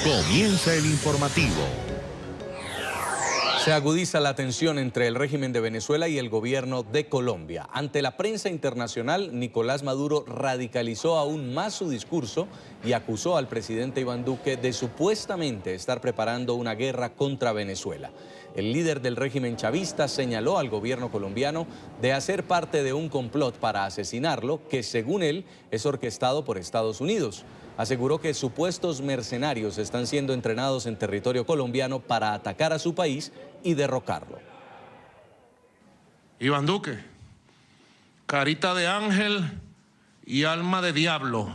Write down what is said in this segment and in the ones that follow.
Comienza el informativo. Se agudiza la tensión entre el régimen de Venezuela y el gobierno de Colombia. Ante la prensa internacional, Nicolás Maduro radicalizó aún más su discurso y acusó al presidente Iván Duque de supuestamente estar preparando una guerra contra Venezuela. El líder del régimen chavista señaló al gobierno colombiano de hacer parte de un complot para asesinarlo que, según él, es orquestado por Estados Unidos. Aseguró que supuestos mercenarios están siendo entrenados en territorio colombiano para atacar a su país y derrocarlo. Iván Duque, carita de ángel y alma de diablo.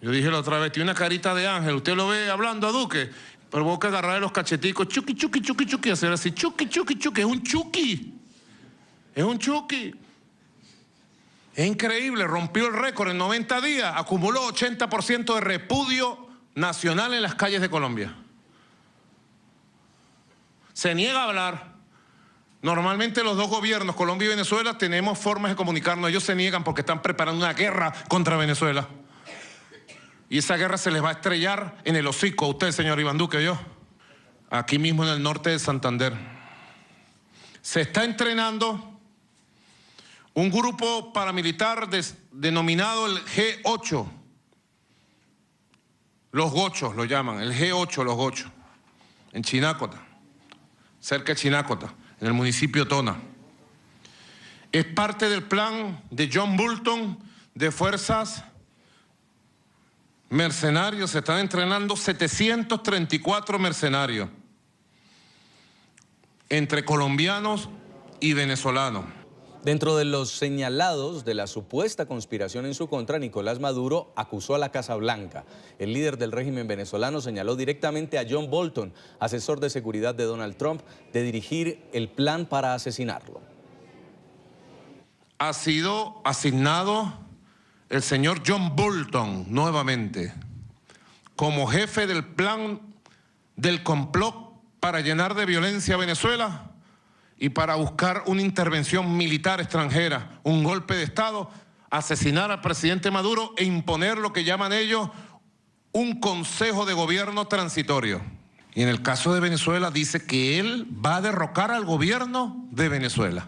Yo dije la otra vez, tiene una carita de ángel, usted lo ve hablando a Duque, pero vos que agarrarle los cacheticos, chuki, chuki, chuki, chuki, hacer así, chuki, chuki, chuki, es un chuki. Es un chuki. Es increíble, rompió el récord en 90 días, acumuló 80% de repudio nacional en las calles de Colombia. Se niega a hablar. Normalmente los dos gobiernos, Colombia y Venezuela, tenemos formas de comunicarnos. Ellos se niegan porque están preparando una guerra contra Venezuela. Y esa guerra se les va a estrellar en el hocico a usted, señor Iván Duque, yo. Aquí mismo en el norte de Santander. Se está entrenando un grupo paramilitar denominado el G8. Los gochos lo llaman, el G8, los gochos. En Chinácota, cerca de Chinácota, en el municipio Tona. Es parte del plan de John Bolton de fuerzas mercenarios. Se están entrenando 734 mercenarios entre colombianos y venezolanos. Dentro de los señalados de la supuesta conspiración en su contra, Nicolás Maduro acusó a la Casa Blanca. El líder del régimen venezolano señaló directamente a John Bolton, asesor de seguridad de Donald Trump, de dirigir el plan para asesinarlo. Ha sido asignado el señor John Bolton nuevamente como jefe del plan del complot para llenar de violencia a Venezuela y para buscar una intervención militar extranjera, un golpe de Estado, asesinar al presidente Maduro e imponer lo que llaman ellos un consejo de gobierno transitorio. Y en el caso de Venezuela dice que él va a derrocar al gobierno de Venezuela.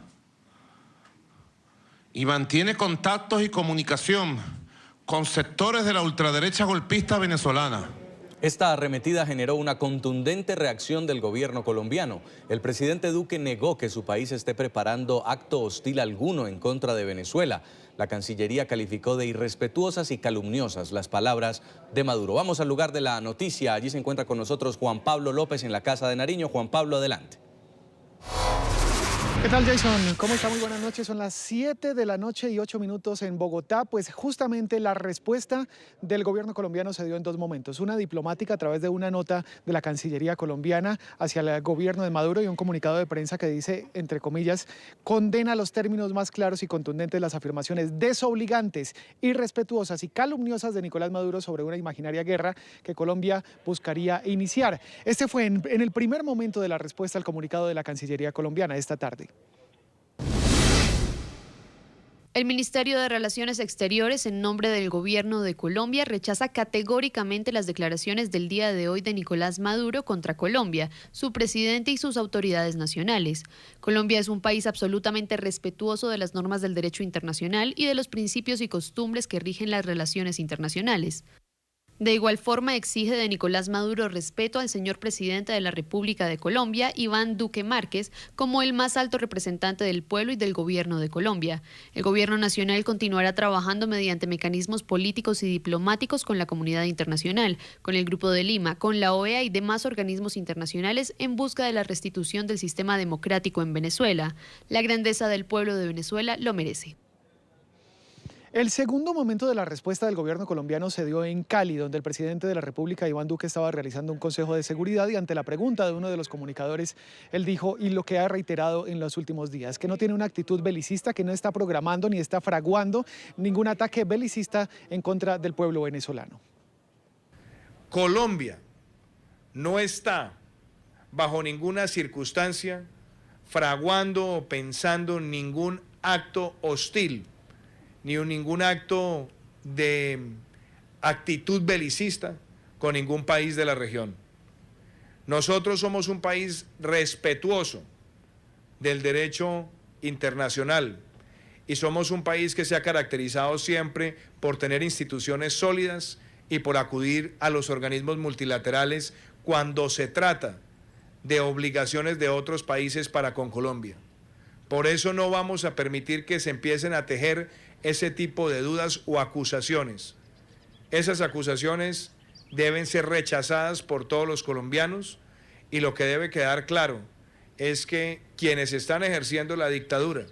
Y mantiene contactos y comunicación con sectores de la ultraderecha golpista venezolana. Esta arremetida generó una contundente reacción del gobierno colombiano. El presidente Duque negó que su país esté preparando acto hostil alguno en contra de Venezuela. La Cancillería calificó de irrespetuosas y calumniosas las palabras de Maduro. Vamos al lugar de la noticia. Allí se encuentra con nosotros Juan Pablo López en la Casa de Nariño. Juan Pablo, adelante. ¿Qué tal, Jason? ¿Cómo está? Muy buenas noches. Son las 7 de la noche y 8 minutos en Bogotá. Pues justamente la respuesta del gobierno colombiano se dio en dos momentos. Una diplomática a través de una nota de la Cancillería colombiana hacia el gobierno de Maduro y un comunicado de prensa que dice, entre comillas, condena los términos más claros y contundentes las afirmaciones desobligantes, irrespetuosas y calumniosas de Nicolás Maduro sobre una imaginaria guerra que Colombia buscaría iniciar. Este fue en el primer momento de la respuesta al comunicado de la Cancillería colombiana esta tarde. El Ministerio de Relaciones Exteriores, en nombre del Gobierno de Colombia, rechaza categóricamente las declaraciones del día de hoy de Nicolás Maduro contra Colombia, su presidente y sus autoridades nacionales. Colombia es un país absolutamente respetuoso de las normas del derecho internacional y de los principios y costumbres que rigen las relaciones internacionales. De igual forma, exige de Nicolás Maduro respeto al señor presidente de la República de Colombia, Iván Duque Márquez, como el más alto representante del pueblo y del gobierno de Colombia. El gobierno nacional continuará trabajando mediante mecanismos políticos y diplomáticos con la comunidad internacional, con el Grupo de Lima, con la OEA y demás organismos internacionales en busca de la restitución del sistema democrático en Venezuela. La grandeza del pueblo de Venezuela lo merece. El segundo momento de la respuesta del gobierno colombiano se dio en Cali, donde el presidente de la República, Iván Duque, estaba realizando un consejo de seguridad y ante la pregunta de uno de los comunicadores, él dijo, y lo que ha reiterado en los últimos días, que no tiene una actitud belicista, que no está programando ni está fraguando ningún ataque belicista en contra del pueblo venezolano. Colombia no está bajo ninguna circunstancia fraguando o pensando ningún acto hostil ni ningún acto de actitud belicista con ningún país de la región. Nosotros somos un país respetuoso del derecho internacional y somos un país que se ha caracterizado siempre por tener instituciones sólidas y por acudir a los organismos multilaterales cuando se trata de obligaciones de otros países para con Colombia. Por eso no vamos a permitir que se empiecen a tejer ese tipo de dudas o acusaciones. Esas acusaciones deben ser rechazadas por todos los colombianos y lo que debe quedar claro es que quienes están ejerciendo la dictadura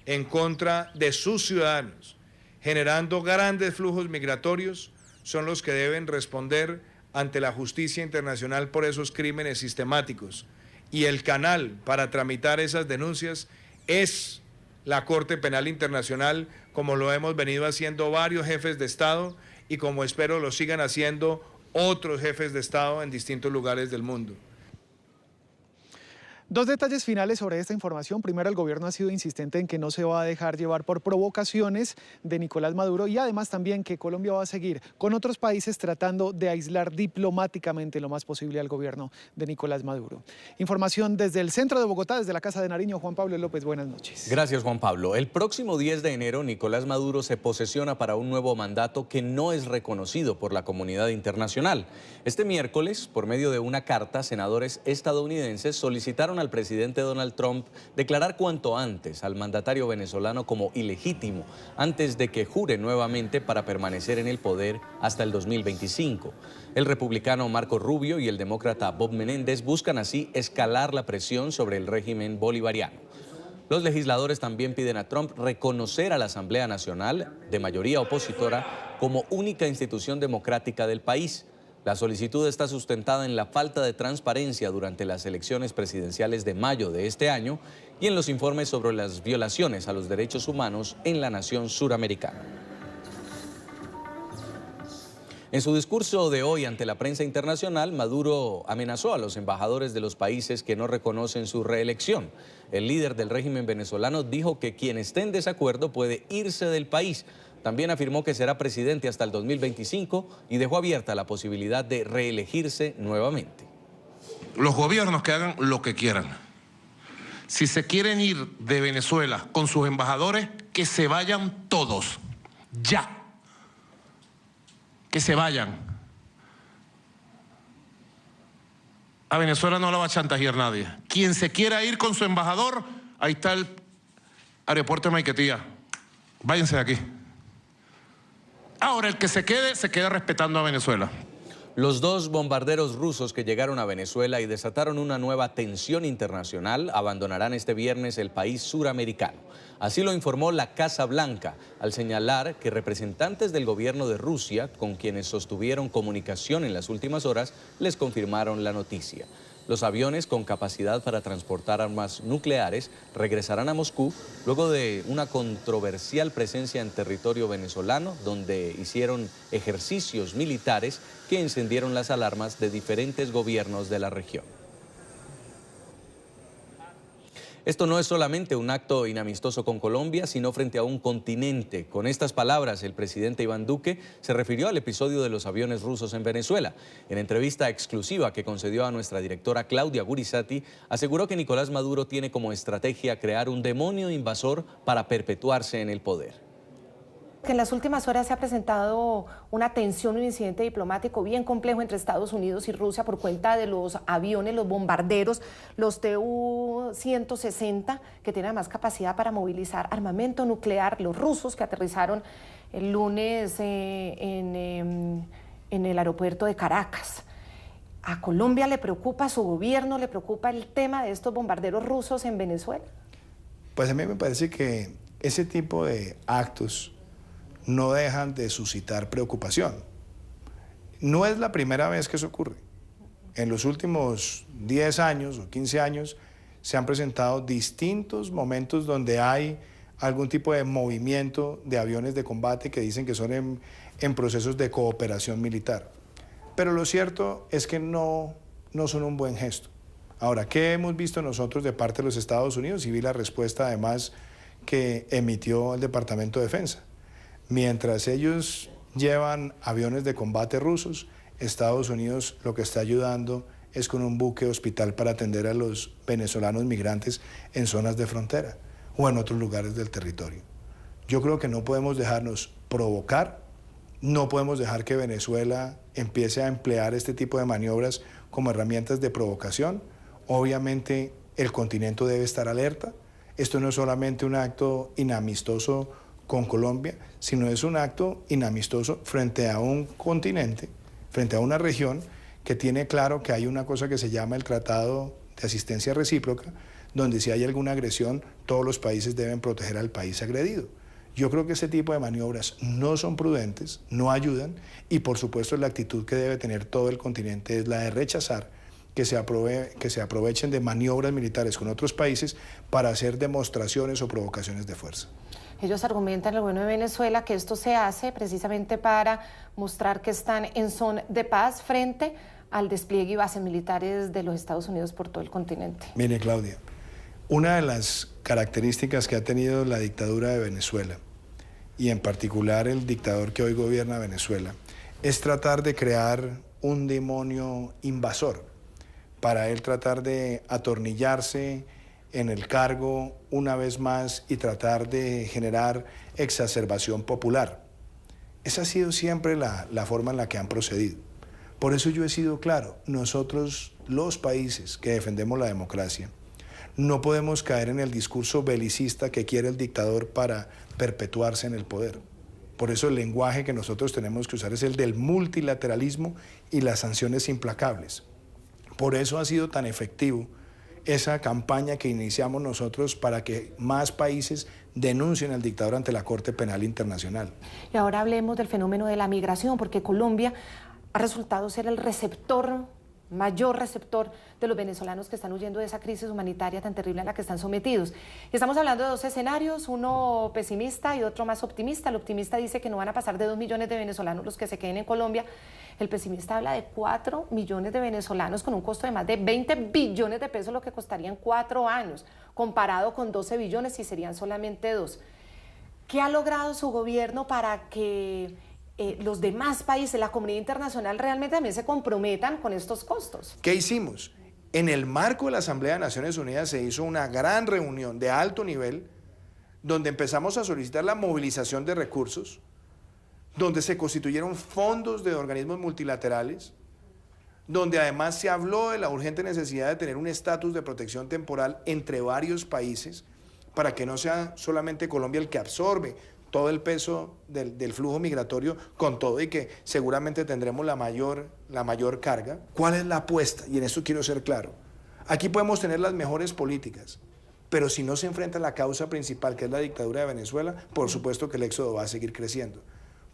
en contra de sus ciudadanos, generando grandes flujos migratorios, son los que deben responder ante la justicia internacional por esos crímenes sistemáticos. Y el canal para tramitar esas denuncias es la Corte Penal Internacional, como lo hemos venido haciendo varios jefes de Estado y como espero lo sigan haciendo otros jefes de Estado en distintos lugares del mundo. Dos detalles finales sobre esta información. Primero, el gobierno ha sido insistente en que no se va a dejar llevar por provocaciones de Nicolás Maduro y además también que Colombia va a seguir con otros países tratando de aislar diplomáticamente lo más posible al gobierno de Nicolás Maduro. Información desde el centro de Bogotá, desde la Casa de Nariño. Juan Pablo López, buenas noches. Gracias, Juan Pablo. El próximo 10 de enero, Nicolás Maduro se posesiona para un nuevo mandato que no es reconocido por la comunidad internacional. Este miércoles, por medio de una carta, senadores estadounidenses solicitaron al presidente Donald Trump declarar cuanto antes al mandatario venezolano como ilegítimo antes de que jure nuevamente para permanecer en el poder hasta el 2025. El republicano Marco Rubio y el demócrata Bob Menéndez buscan así escalar la presión sobre el régimen bolivariano. Los legisladores también piden a Trump reconocer a la Asamblea Nacional, de mayoría opositora, como única institución democrática del país. La solicitud está sustentada en la falta de transparencia durante las elecciones presidenciales de mayo de este año y en los informes sobre las violaciones a los derechos humanos en la nación suramericana. En su discurso de hoy ante la prensa internacional, Maduro amenazó a los embajadores de los países que no reconocen su reelección. El líder del régimen venezolano dijo que quien esté en desacuerdo puede irse del país. También afirmó que será presidente hasta el 2025 y dejó abierta la posibilidad de reelegirse nuevamente. Los gobiernos que hagan lo que quieran. Si se quieren ir de Venezuela con sus embajadores, que se vayan todos. Ya. Que se vayan. A Venezuela no la va a chantajear nadie. Quien se quiera ir con su embajador, ahí está el aeropuerto de Maiquetía. Váyanse de aquí. Ahora, el que se queda respetando a Venezuela. Los dos bombarderos rusos que llegaron a Venezuela y desataron una nueva tensión internacional abandonarán este viernes el país suramericano. Así lo informó la Casa Blanca, al señalar que representantes del gobierno de Rusia, con quienes sostuvieron comunicación en las últimas horas, les confirmaron la noticia. Los aviones con capacidad para transportar armas nucleares regresarán a Moscú luego de una controversial presencia en territorio venezolano, donde hicieron ejercicios militares que encendieron las alarmas de diferentes gobiernos de la región. Esto no es solamente un acto inamistoso con Colombia, sino frente a un continente. Con estas palabras, el presidente Iván Duque se refirió al episodio de los aviones rusos en Venezuela. En entrevista exclusiva que concedió a nuestra directora Claudia Gurizati, aseguró que Nicolás Maduro tiene como estrategia crear un demonio invasor para perpetuarse en el poder. Que en las últimas horas se ha presentado una tensión, un incidente diplomático bien complejo entre Estados Unidos y Rusia por cuenta de los aviones, los bombarderos, los Tu-160, que tienen más capacidad para movilizar armamento nuclear, los rusos que aterrizaron el lunes en el aeropuerto de Caracas. ¿A Colombia le preocupa, a su gobierno le preocupa el tema de estos bombarderos rusos en Venezuela? Pues a mí me parece que ese tipo de actos no dejan de suscitar preocupación. No es la primera vez que eso ocurre. En los últimos 10 años o 15 años se han presentado distintos momentos donde hay algún tipo de movimiento de aviones de combate que dicen que son en procesos de cooperación militar. Pero lo cierto es que no son un buen gesto. Ahora, ¿qué hemos visto nosotros de parte de los Estados Unidos? Y vi la respuesta además que emitió el Departamento de Defensa. Mientras ellos llevan aviones de combate rusos, Estados Unidos lo que está ayudando es con un buque hospital para atender a los venezolanos migrantes en zonas de frontera o en otros lugares del territorio. Yo creo que no podemos dejarnos provocar, no podemos dejar que Venezuela empiece a emplear este tipo de maniobras como herramientas de provocación. Obviamente el continente debe estar alerta. Esto no es solamente un acto inamistoso con Colombia, sino es un acto inamistoso frente a un continente, frente a una región que tiene claro que hay una cosa que se llama el Tratado de Asistencia Recíproca, donde si hay alguna agresión, todos los países deben proteger al país agredido. Yo creo que ese tipo de maniobras no son prudentes, no ayudan, y por supuesto la actitud que debe tener todo el continente es la de rechazar que se aprovechen de maniobras militares con otros países para hacer demostraciones o provocaciones de fuerza. Ellos argumentan, el gobierno de Venezuela, que esto se hace precisamente para mostrar que están en son de paz frente al despliegue y bases militares de los Estados Unidos por todo el continente. Mire, Claudia, una de las características que ha tenido la dictadura de Venezuela, y en particular el dictador que hoy gobierna Venezuela, es tratar de crear un demonio invasor, para él tratar de atornillarse en el cargo una vez más y tratar de generar exacerbación popular. Esa ha sido siempre la forma en la que han procedido. Por eso yo he sido claro, nosotros, los países que defendemos la democracia, no podemos caer en el discurso belicista que quiere el dictador para perpetuarse en el poder. Por eso el lenguaje que nosotros tenemos que usar es el del multilateralismo y las sanciones implacables. Por eso ha sido tan efectivo esa campaña que iniciamos nosotros para que más países denuncien al dictador ante la Corte Penal Internacional. Y ahora hablemos del fenómeno de la migración, porque Colombia ha resultado ser el mayor receptor de los venezolanos que están huyendo de esa crisis humanitaria tan terrible a la que están sometidos. Y estamos hablando de dos escenarios, uno pesimista y otro más optimista. El optimista dice que no van a pasar de 2 millones de venezolanos los que se queden en Colombia. El pesimista habla de 4 millones de venezolanos con un costo de más de 20 billones de pesos, lo que costarían 4 años, comparado con 12 billones y serían solamente 2. ¿Qué ha logrado su gobierno para que los demás países, la comunidad internacional, realmente también se comprometan con estos costos? ¿Qué hicimos? En el marco de la Asamblea de Naciones Unidas se hizo una gran reunión de alto nivel donde empezamos a solicitar la movilización de recursos, donde se constituyeron fondos de organismos multilaterales, donde además se habló de la urgente necesidad de tener un estatus de protección temporal entre varios países para que no sea solamente Colombia el que absorbe todo el peso del flujo migratorio, con todo y que seguramente tendremos la mayor carga. ¿Cuál es la apuesta? Y en esto quiero ser claro. Aquí podemos tener las mejores políticas, pero si no se enfrenta a la causa principal, que es la dictadura de Venezuela, por supuesto que el éxodo va a seguir creciendo.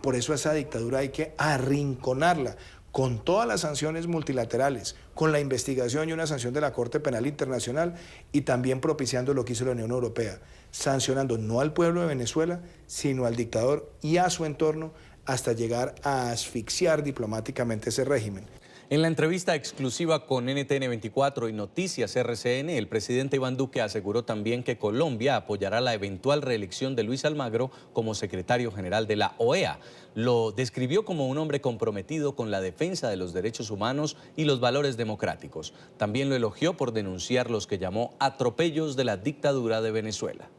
Por eso a esa dictadura hay que arrinconarla con todas las sanciones multilaterales, con la investigación y una sanción de la Corte Penal Internacional y también propiciando lo que hizo la Unión Europea, sancionando no al pueblo de Venezuela, sino al dictador y a su entorno hasta llegar a asfixiar diplomáticamente ese régimen. En la entrevista exclusiva con NTN 24 y Noticias RCN, el presidente Iván Duque aseguró también que Colombia apoyará la eventual reelección de Luis Almagro como secretario general de la OEA. Lo describió como un hombre comprometido con la defensa de los derechos humanos y los valores democráticos. También lo elogió por denunciar los que llamó atropellos de la dictadura de Venezuela.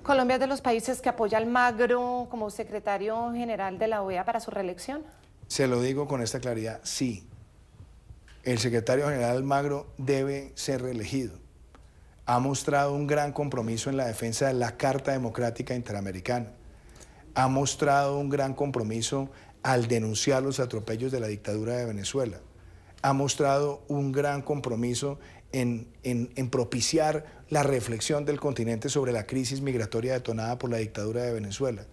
¿Colombia es de los países que apoya a Almagro como secretario general de la OEA para su reelección? Se lo digo con esta claridad, sí. El secretario general Almagro debe ser reelegido. Ha mostrado un gran compromiso en la defensa de la Carta Democrática Interamericana. Ha mostrado un gran compromiso al denunciar los atropellos de la dictadura de Venezuela. Ha mostrado un gran compromiso en propiciar la reflexión del continente sobre la crisis migratoria detonada por la dictadura de Venezuela.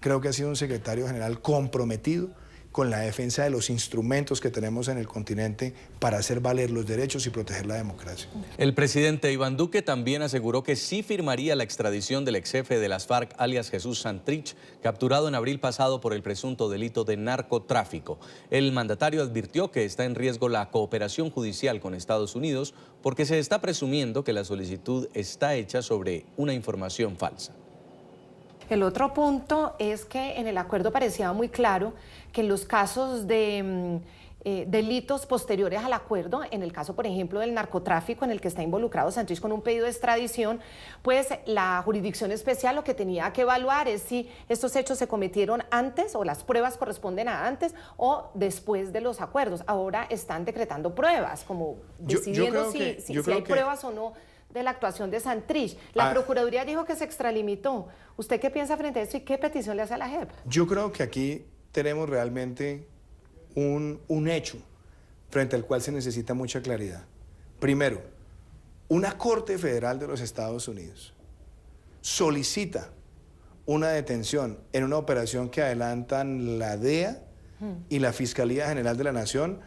Creo que ha sido un secretario general comprometido con la defensa de los instrumentos que tenemos en el continente para hacer valer los derechos y proteger la democracia. El presidente Iván Duque también aseguró que sí firmaría la extradición del exjefe de las FARC, alias Jesús Santrich, capturado en abril pasado por el presunto delito de narcotráfico. El mandatario advirtió que está en riesgo la cooperación judicial con Estados Unidos porque se está presumiendo que la solicitud está hecha sobre una información falsa. El otro punto es que en el acuerdo parecía muy claro que en los casos de delitos posteriores al acuerdo, en el caso, por ejemplo, del narcotráfico en el que está involucrado Santrich con un pedido de extradición, pues la jurisdicción especial lo que tenía que evaluar es si estos hechos se cometieron antes o las pruebas corresponden a antes o después de los acuerdos. Ahora están decretando pruebas, como decidiendo si hay pruebas o no de la actuación de Santrich. La Procuraduría dijo que se extralimitó. ¿Usted qué piensa frente a esto y qué petición le hace a la JEP? Yo creo que aquí tenemos realmente un hecho frente al cual se necesita mucha claridad. Primero, una Corte Federal de los Estados Unidos solicita una detención en una operación que adelantan la DEA y la Fiscalía General de la Nación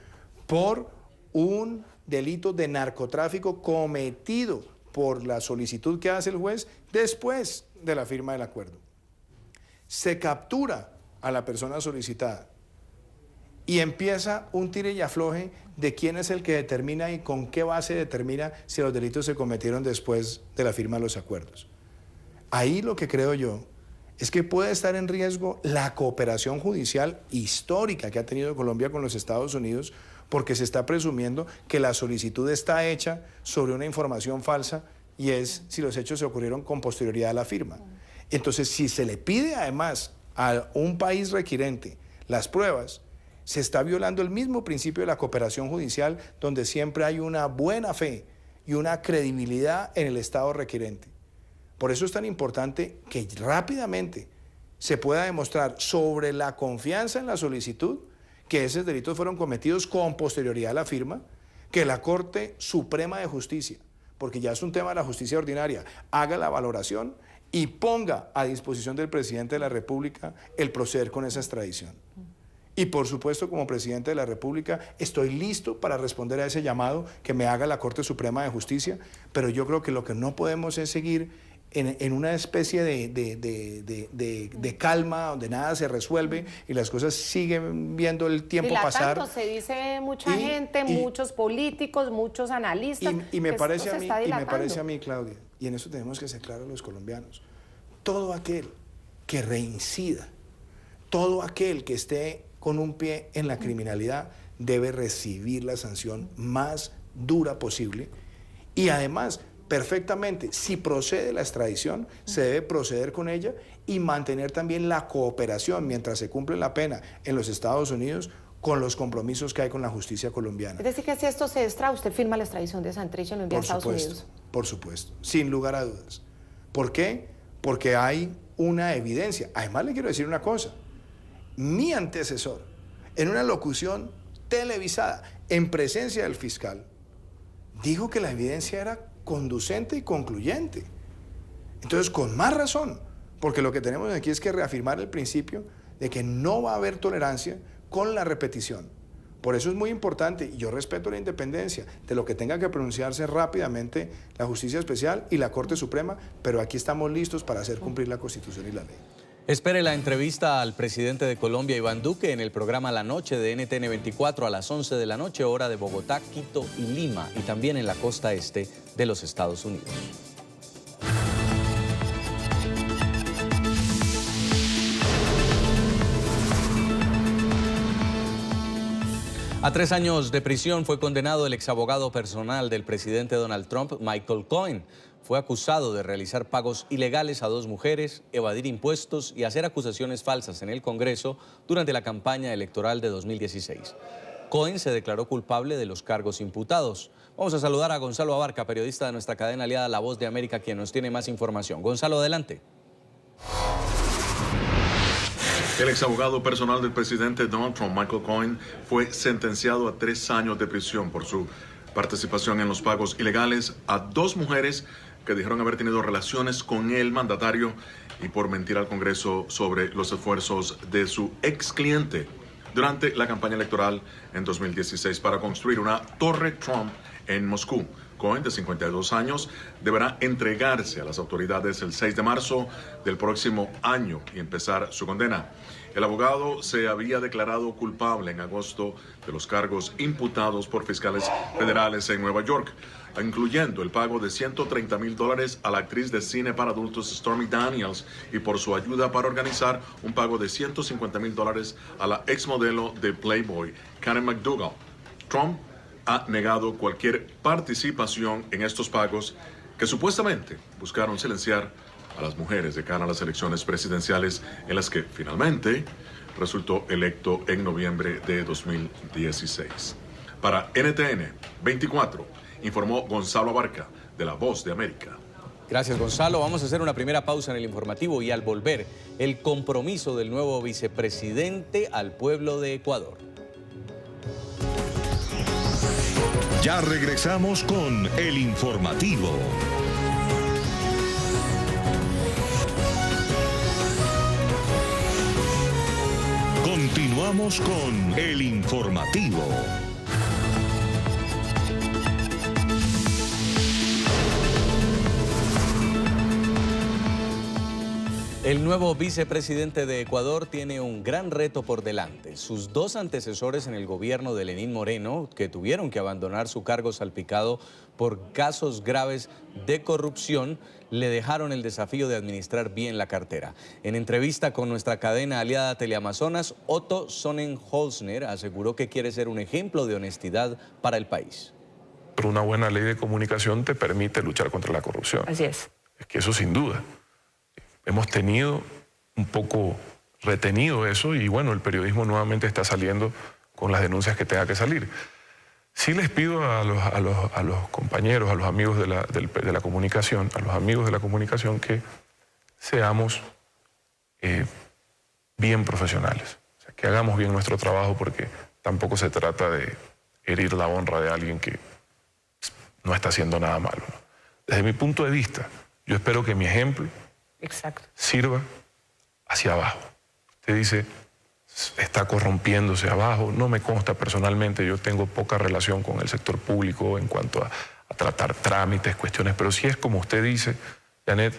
por un delito de narcotráfico cometido por la solicitud que hace el juez después de la firma del acuerdo. Se captura a la persona solicitada y empieza un tire y afloje de quién es el que determina y con qué base determina si los delitos se cometieron después de la firma de los acuerdos. Ahí lo que creo yo es que puede estar en riesgo la cooperación judicial histórica que ha tenido Colombia con los Estados Unidos, porque se está presumiendo que la solicitud está hecha sobre una información falsa y es si los hechos se ocurrieron con posterioridad a la firma. Entonces, si se le pide además a un país requirente las pruebas, se está violando el mismo principio de la cooperación judicial, donde siempre hay una buena fe y una credibilidad en el Estado requirente. Por eso es tan importante que rápidamente se pueda demostrar sobre la confianza en la solicitud que esos delitos fueron cometidos con posterioridad a la firma, que la Corte Suprema de Justicia, porque ya es un tema de la justicia ordinaria, haga la valoración y ponga a disposición del presidente de la República el proceder con esa extradición. Y por supuesto, como presidente de la República, estoy listo para responder a ese llamado que me haga la Corte Suprema de Justicia, pero yo creo que lo que no podemos es seguir en una especie de calma, donde nada se resuelve y las cosas siguen viendo el tiempo pasar. Tanto se dice mucha gente, muchos políticos, muchos analistas. Y me parece a mí, Claudia, y en eso tenemos que ser claros los colombianos, todo aquel que reincida, todo aquel que esté con un pie en la criminalidad debe recibir la sanción más dura posible y además, perfectamente, si procede la extradición, se debe proceder con ella y mantener también la cooperación mientras se cumple la pena en los Estados Unidos con los compromisos que hay con la justicia colombiana. Es decir, que si esto se extra, usted firma la extradición de Santrich y lo envía a Estados Unidos. Por supuesto, sin lugar a dudas. ¿Por qué? Porque hay una evidencia. Además, le quiero decir una cosa. Mi antecesor, en una locución televisada, en presencia del fiscal, dijo que la evidencia era conducente y concluyente. Entonces, con más razón, porque lo que tenemos aquí es que reafirmar el principio de que no va a haber tolerancia con la repetición. Por eso es muy importante, y yo respeto la independencia de lo que tenga que pronunciarse rápidamente la Justicia Especial y la Corte Suprema, pero aquí estamos listos para hacer cumplir la Constitución y la ley. Espere la entrevista al presidente de Colombia, Iván Duque, en el programa La Noche de NTN 24 a las 11 de la noche, hora de Bogotá, Quito y Lima, y también en la costa este de los Estados Unidos. A 3 años de prisión fue condenado el exabogado personal del presidente Donald Trump, Michael Cohen. Fue acusado de realizar pagos ilegales a 2 mujeres, evadir impuestos y hacer acusaciones falsas en el Congreso durante la campaña electoral de 2016. Cohen se declaró culpable de los cargos imputados. Vamos a saludar a Gonzalo Abarca, periodista de nuestra cadena aliada La Voz de América, quien nos tiene más información. Gonzalo, adelante. El exabogado personal del presidente Donald Trump, Michael Cohen, fue sentenciado a 3 años de prisión por su participación en los pagos ilegales a 2 mujeres que dijeron haber tenido relaciones con el mandatario y por mentir al Congreso sobre los esfuerzos de su ex cliente durante la campaña electoral en 2016 para construir una torre Trump en Moscú, Cohen, de 52 años, deberá entregarse a las autoridades el 6 de marzo del próximo año y empezar su condena. El abogado se había declarado culpable en agosto de los cargos imputados por fiscales federales en Nueva York, incluyendo el pago de $130,000 a la actriz de cine para adultos Stormy Daniels y por su ayuda para organizar un pago de $150,000 a la exmodelo de Playboy, Karen McDougal. Trump ha negado cualquier participación en estos pagos que supuestamente buscaron silenciar a las mujeres de cara a las elecciones presidenciales en las que finalmente resultó electo en noviembre de 2016. Para NTN 24, informó Gonzalo Abarca, de La Voz de América. Gracias, Gonzalo. Vamos a hacer una primera pausa en el informativo y al volver, el compromiso del nuevo vicepresidente al pueblo de Ecuador. Ya regresamos con el informativo. Continuamos con el informativo. El nuevo vicepresidente de Ecuador tiene un gran reto por delante. Sus dos antecesores en el gobierno de Lenín Moreno, que tuvieron que abandonar su cargo salpicado por casos graves de corrupción, le dejaron el desafío de administrar bien la cartera. En entrevista con nuestra cadena aliada Teleamazonas, Otto Sonnenholzner aseguró que quiere ser un ejemplo de honestidad para el país. Pero una buena ley de comunicación te permite luchar contra la corrupción. Así es. Es que eso sin duda. Hemos tenido un poco retenido eso y bueno, el periodismo nuevamente está saliendo con las denuncias que tenga que salir. Sí les pido a los compañeros, a los amigos de la comunicación, que seamos bien profesionales, o sea, que hagamos bien nuestro trabajo porque tampoco se trata de herir la honra de alguien que no está haciendo nada malo, ¿no? Desde mi punto de vista, yo espero que mi ejemplo sirva hacia abajo. Usted dice, está corrompiéndose abajo. No me consta personalmente, yo tengo poca relación con el sector público en cuanto a tratar trámites, cuestiones, pero si es como usted dice, Janet,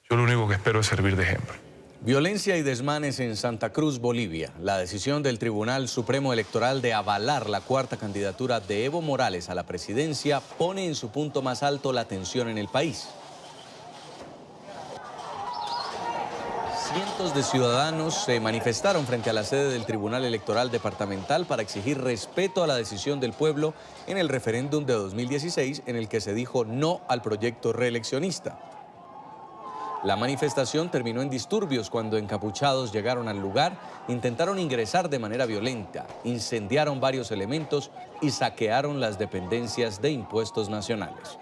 yo lo único que espero es servir de ejemplo. Violencia y desmanes en Santa Cruz, Bolivia. La decisión del Tribunal Supremo Electoral de avalar la cuarta candidatura de Evo Morales a la presidencia pone en su punto más alto la tensión en el país. Cientos de ciudadanos se manifestaron frente a la sede del Tribunal Electoral Departamental para exigir respeto a la decisión del pueblo en el referéndum de 2016 en el que se dijo no al proyecto reeleccionista. La manifestación terminó en disturbios cuando encapuchados llegaron al lugar, intentaron ingresar de manera violenta, incendiaron varios elementos y saquearon las dependencias de impuestos nacionales.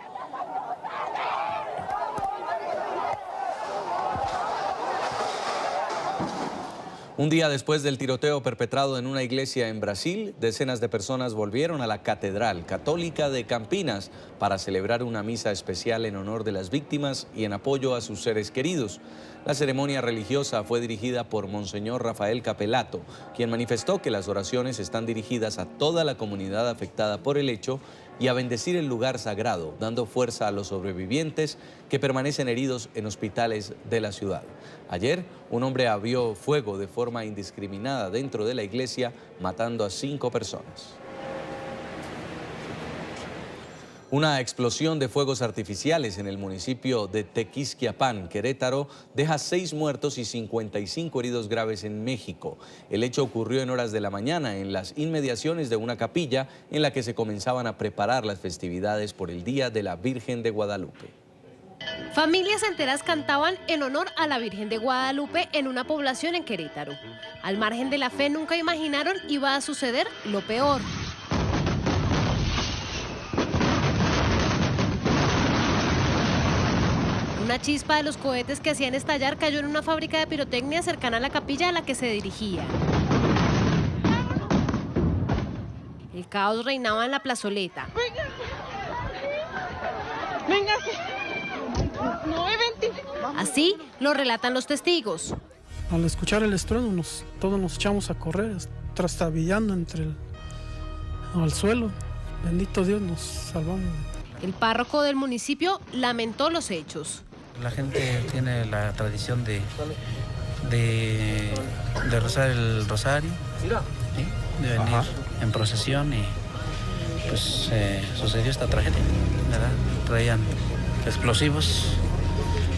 Un día después del tiroteo perpetrado en una iglesia en Brasil, decenas de personas volvieron a la Catedral Católica de Campinas para celebrar una misa especial en honor de las víctimas y en apoyo a sus seres queridos. La ceremonia religiosa fue dirigida por Monseñor Rafael Capelato, quien manifestó que las oraciones están dirigidas a toda la comunidad afectada por el hecho y a bendecir el lugar sagrado, dando fuerza a los sobrevivientes que permanecen heridos en hospitales de la ciudad. Ayer, un hombre abrió fuego de forma indiscriminada dentro de la iglesia, matando a 5 personas. Una explosión de fuegos artificiales en el municipio de Tequisquiapan, Querétaro, deja 6 muertos y 55 heridos graves en México. El hecho ocurrió en horas de la mañana en las inmediaciones de una capilla en la que se comenzaban a preparar las festividades por el Día de la Virgen de Guadalupe. Familias enteras cantaban en honor a la Virgen de Guadalupe en una población en Querétaro. Al margen de la fe, nunca imaginaron iba a suceder lo peor. Una chispa de los cohetes que hacían estallar cayó en una fábrica de pirotecnia cercana a la capilla a la que se dirigía. El caos reinaba en la plazoleta. Así lo relatan los testigos. Al escuchar el estruendo, todos nos echamos a correr, trastabillando al suelo. Bendito Dios, nos salvamos. El párroco del municipio lamentó los hechos. La gente tiene la tradición de rezar el rosario, ¿sí? De venir en procesión y pues sucedió esta tragedia, ¿verdad? Traían explosivos,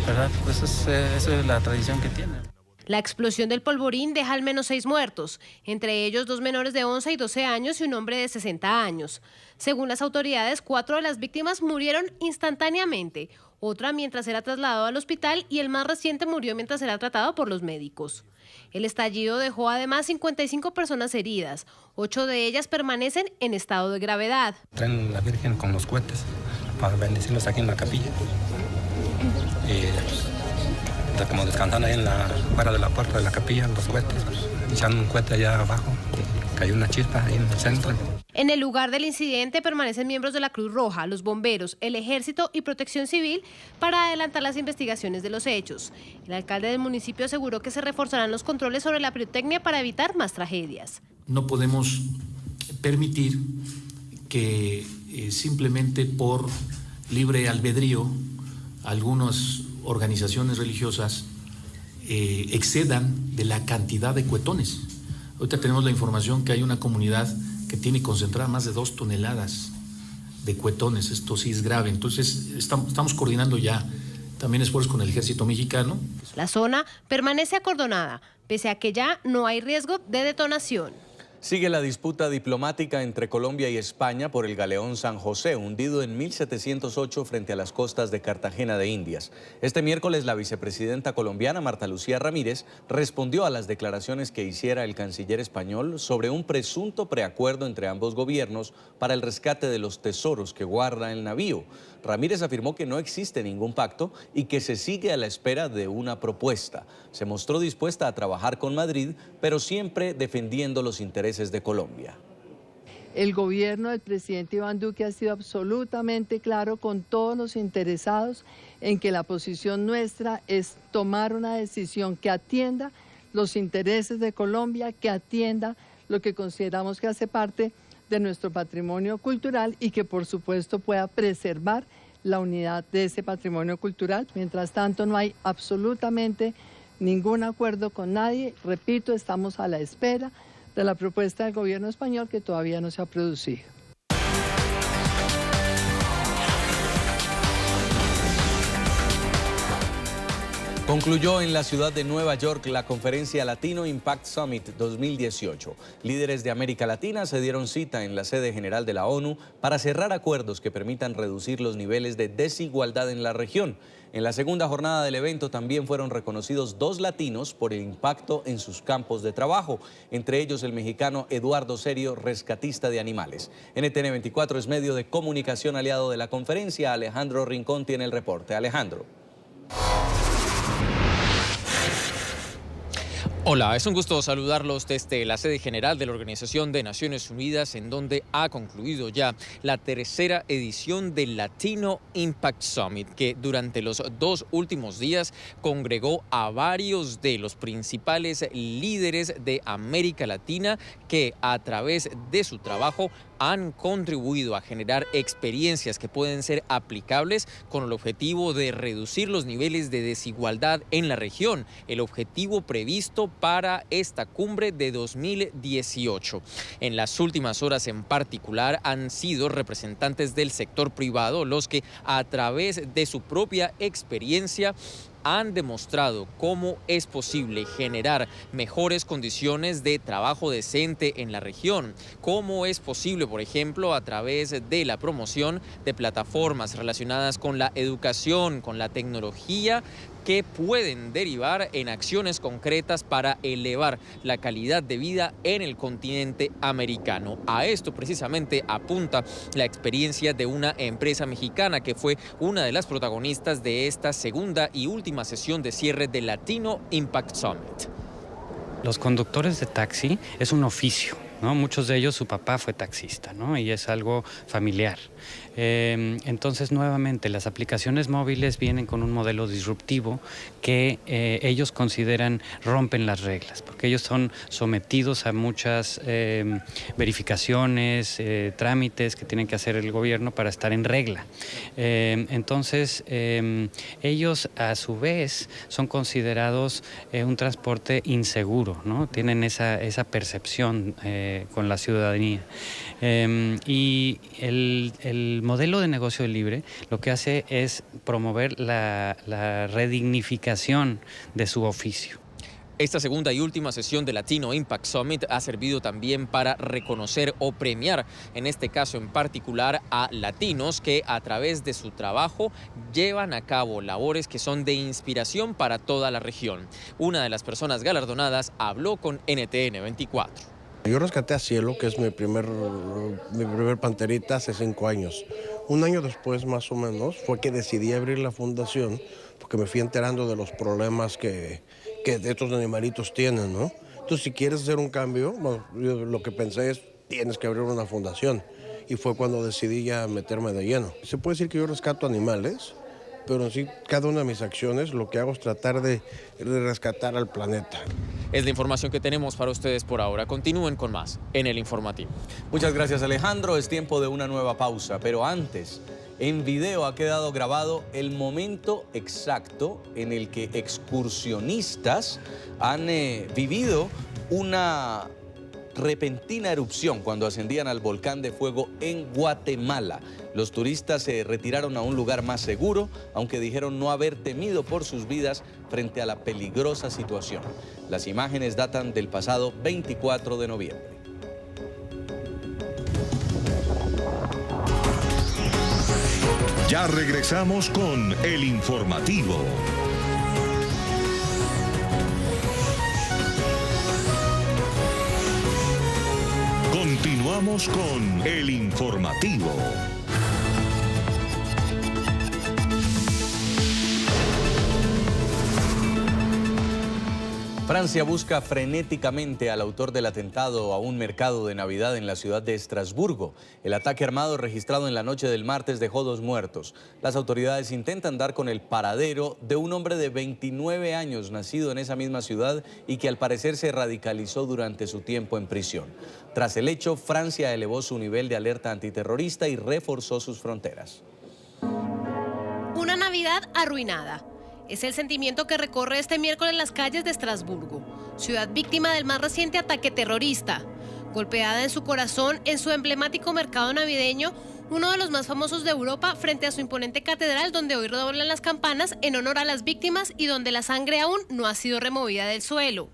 ¿verdad? Pues esa es la tradición que tienen. La explosión del polvorín deja al menos 6 muertos, entre ellos 2 menores de 11 y 12 años y un hombre de 60 años. Según las autoridades, 4 de las víctimas murieron instantáneamente, otra mientras era trasladado al hospital y el más reciente murió mientras era tratado por los médicos. El estallido dejó además 55 personas heridas, 8 de ellas permanecen en estado de gravedad. Traen la Virgen con los cohetes para bendecirlos aquí en la capilla. Como descansan ahí fuera de la puerta de la capilla, los cohetes, echan un cohete allá abajo, cayó una chispa ahí en el centro. En el lugar del incidente permanecen miembros de la Cruz Roja, los bomberos, el Ejército y Protección Civil para adelantar las investigaciones de los hechos. El alcalde del municipio aseguró que se reforzarán los controles sobre la pirotecnia para evitar más tragedias. No podemos permitir que simplemente por libre albedrío algunas organizaciones religiosas excedan de la cantidad de cuetones. Ahorita tenemos la información que hay una comunidad que tiene concentrada más de 2 toneladas de cuetones. Esto sí es grave. Entonces estamos coordinando ya también esfuerzos con el Ejército Mexicano. La zona permanece acordonada, pese a que ya no hay riesgo de detonación. Sigue la disputa diplomática entre Colombia y España por el galeón San José, hundido en 1708 frente a las costas de Cartagena de Indias. Este miércoles, la vicepresidenta colombiana Marta Lucía Ramírez respondió a las declaraciones que hiciera el canciller español sobre un presunto preacuerdo entre ambos gobiernos para el rescate de los tesoros que guarda el navío. Ramírez afirmó que no existe ningún pacto y que se sigue a la espera de una propuesta. Se mostró dispuesta a trabajar con Madrid, pero siempre defendiendo los intereses de Colombia. El gobierno del presidente Iván Duque ha sido absolutamente claro con todos los interesados en que la posición nuestra es tomar una decisión que atienda los intereses de Colombia, que atienda lo que consideramos que hace parte de nuestro patrimonio cultural y que por supuesto pueda preservar la unidad de ese patrimonio cultural. Mientras tanto, no hay absolutamente ningún acuerdo con nadie. Repito, estamos a la espera de la propuesta del gobierno español que todavía no se ha producido. Concluyó en la ciudad de Nueva York la conferencia Latino Impact Summit 2018. Líderes de América Latina se dieron cita en la sede general de la ONU para cerrar acuerdos que permitan reducir los niveles de desigualdad en la región. En la segunda jornada del evento también fueron reconocidos 2 latinos por el impacto en sus campos de trabajo, entre ellos el mexicano Eduardo Serio, rescatista de animales. NTN 24 es medio de comunicación aliado de la conferencia. Alejandro Rincón tiene el reporte. Alejandro. Hola, es un gusto saludarlos desde la sede general de la Organización de Naciones Unidas, en donde ha concluido ya la 3ª edición del Latino Impact Summit, que durante los 2 últimos días congregó a varios de los principales líderes de América Latina que a través de su trabajo han contribuido a generar experiencias que pueden ser aplicables con el objetivo de reducir los niveles de desigualdad en la región, el objetivo previsto para esta cumbre de 2018. En las últimas horas en particular han sido representantes del sector privado los que a través de su propia experiencia han demostrado cómo es posible generar mejores condiciones de trabajo decente en la región, cómo es posible, por ejemplo, a través de la promoción de plataformas relacionadas con la educación, con la tecnología, que pueden derivar en acciones concretas para elevar la calidad de vida en el continente americano. A esto precisamente apunta la experiencia de una empresa mexicana que fue una de las protagonistas de esta segunda y última sesión de cierre del Latino Impact Summit. Los conductores de taxi es un oficio. ¿no? Muchos de ellos, su papá fue taxista, ¿no? Y es algo familiar. Entonces, nuevamente, las aplicaciones móviles vienen con un modelo disruptivo que ellos consideran rompen las reglas, porque ellos son sometidos a muchas verificaciones, trámites que tienen que hacer el gobierno para estar en regla. Entonces, ellos a su vez son considerados un transporte inseguro, ¿no? Tienen esa percepción con la ciudadanía. Y el modelo de negocio libre lo que hace es promover la redignificación de su oficio. Esta segunda y última sesión de Latino Impact Summit ha servido también para reconocer o premiar, en este caso en particular, a latinos que a través de su trabajo llevan a cabo labores que son de inspiración para toda la región. Una de las personas galardonadas habló con NTN 24. Yo rescaté a Cielo, que es mi primer panterita hace 5 años. Un año después, más o menos, fue que decidí abrir la fundación porque me fui enterando de los problemas que estos animalitos tienen, ¿no? Entonces, si quieres hacer un cambio, bueno, yo lo que pensé es, tienes que abrir una fundación. Y fue cuando decidí ya meterme de lleno. Se puede decir que yo rescato animales, pero en sí, cada una de mis acciones lo que hago es tratar de rescatar al planeta. Es la información que tenemos para ustedes por ahora. Continúen con más en El Informativo. Muchas gracias, Alejandro. Es tiempo de una nueva pausa, pero antes, en video ha quedado grabado el momento exacto en el que excursionistas han vivido una repentina erupción cuando ascendían al volcán de fuego en Guatemala. Los turistas se retiraron a un lugar más seguro, aunque dijeron no haber temido por sus vidas frente a la peligrosa situación. Las imágenes datan del pasado 24 de noviembre. Ya regresamos con El Informativo. Continuamos con El Informativo. Francia busca frenéticamente al autor del atentado a un mercado de Navidad en la ciudad de Estrasburgo. El ataque armado registrado en la noche del martes dejó 2 muertos. Las autoridades intentan dar con el paradero de un hombre de 29 años nacido en esa misma ciudad y que al parecer se radicalizó durante su tiempo en prisión. Tras el hecho, Francia elevó su nivel de alerta antiterrorista y reforzó sus fronteras. Una Navidad arruinada. Es el sentimiento que recorre este miércoles las calles de Estrasburgo, ciudad víctima del más reciente ataque terrorista. Golpeada en su corazón, en su emblemático mercado navideño, uno de los más famosos de Europa, frente a su imponente catedral donde hoy redoblan las campanas en honor a las víctimas y donde la sangre aún no ha sido removida del suelo.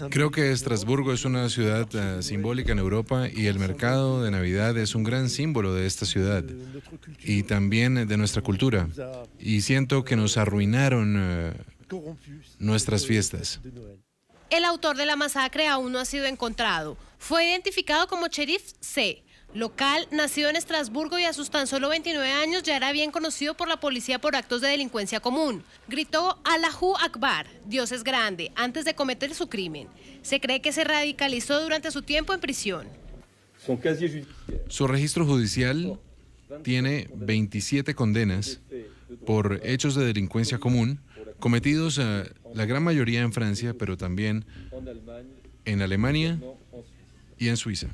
Creo que Estrasburgo es una ciudad simbólica en Europa y el mercado de Navidad es un gran símbolo de esta ciudad y también de nuestra cultura. Y siento que nos arruinaron nuestras fiestas. El autor de la masacre aún no ha sido encontrado. Fue identificado como Cherif C., local, nacido en Estrasburgo y a sus tan solo 29 años ya era bien conocido por la policía por actos de delincuencia común. Gritó Allahu Akbar, Dios es grande, antes de cometer su crimen. Se cree que se radicalizó durante su tiempo en prisión. Su registro judicial tiene 27 condenas por hechos de delincuencia común cometidos la gran mayoría en Francia, pero también en Alemania y en Suiza.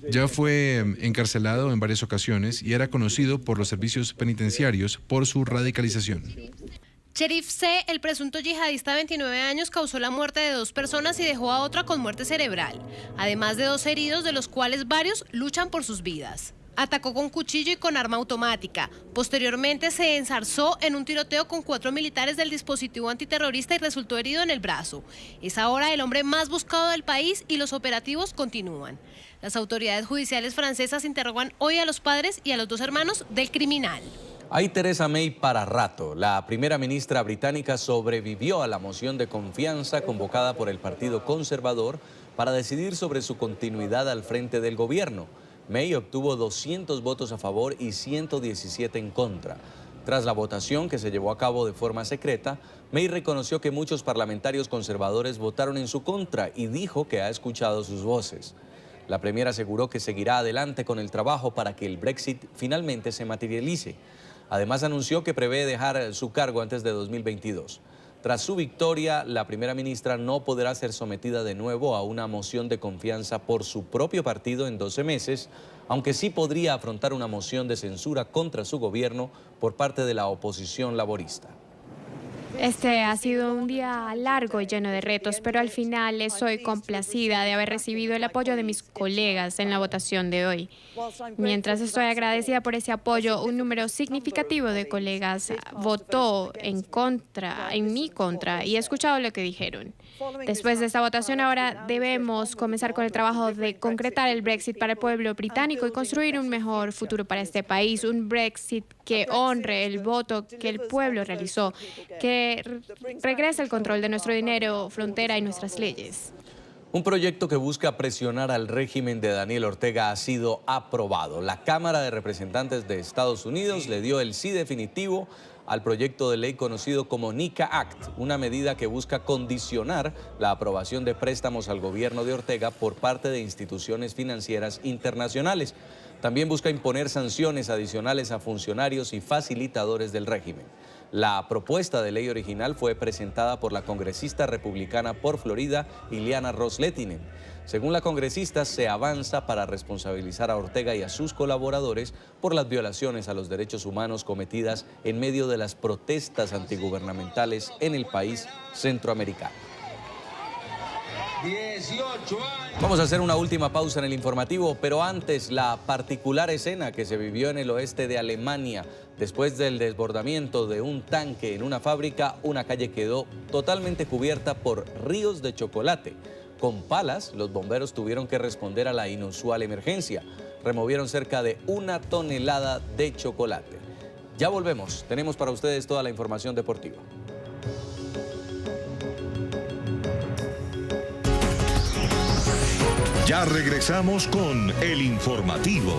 Ya fue encarcelado en varias ocasiones y era conocido por los servicios penitenciarios por su radicalización. Cherif C., el presunto yihadista de 29 años, causó la muerte de 2 personas y dejó a otra con muerte cerebral, además de 2 heridos, de los cuales varios luchan por sus vidas. Atacó con cuchillo y con arma automática. Posteriormente se enzarzó en un tiroteo con 4 militares del dispositivo antiterrorista y resultó herido en el brazo. Es ahora el hombre más buscado del país y los operativos continúan. Las autoridades judiciales francesas interrogan hoy a los padres y a los 2 hermanos del criminal. Hay Theresa May para rato. La primera ministra británica sobrevivió a la moción de confianza convocada por el Partido Conservador para decidir sobre su continuidad al frente del gobierno. May obtuvo 200 votos a favor y 117 en contra. Tras la votación que se llevó a cabo de forma secreta, May reconoció que muchos parlamentarios conservadores votaron en su contra y dijo que ha escuchado sus voces. La Premier aseguró que seguirá adelante con el trabajo para que el Brexit finalmente se materialice. Además anunció que prevé dejar su cargo antes de 2022. Tras su victoria, la primera ministra no podrá ser sometida de nuevo a una moción de confianza por su propio partido en 12 meses, aunque sí podría afrontar una moción de censura contra su gobierno por parte de la oposición laborista. Este ha sido un día largo y lleno de retos, pero al final estoy complacida de haber recibido el apoyo de mis colegas en la votación de hoy. Mientras estoy agradecida por ese apoyo, un número significativo de colegas votó en mi contra y he escuchado lo que dijeron. Después de esta votación, ahora debemos comenzar con el trabajo de concretar el Brexit para el pueblo británico y construir un mejor futuro para este país, un Brexit que honre el voto que el pueblo realizó, que regrese el control de nuestro dinero, frontera y nuestras leyes. Un proyecto que busca presionar al régimen de Daniel Ortega ha sido aprobado. La Cámara de Representantes de Estados Unidos le dio el sí definitivo al proyecto de ley conocido como NICA Act, una medida que busca condicionar la aprobación de préstamos al gobierno de Ortega por parte de instituciones financieras internacionales. También busca imponer sanciones adicionales a funcionarios y facilitadores del régimen. La propuesta de ley original fue presentada por la congresista republicana por Florida, Ileana Ros-Lehtinen. Según la congresista, se avanza para responsabilizar a Ortega y a sus colaboradores por las violaciones a los derechos humanos cometidas en medio de las protestas antigubernamentales en el país centroamericano. 18 años. Vamos a hacer una última pausa en el informativo, pero antes la particular escena que se vivió en el oeste de Alemania. Después del desbordamiento de un tanque en una fábrica, una calle quedó totalmente cubierta por ríos de chocolate. Con palas, los bomberos tuvieron que responder a la inusual emergencia. Removieron cerca de 1 tonelada de chocolate. Ya volvemos, tenemos para ustedes toda la información deportiva. Ya regresamos con el informativo.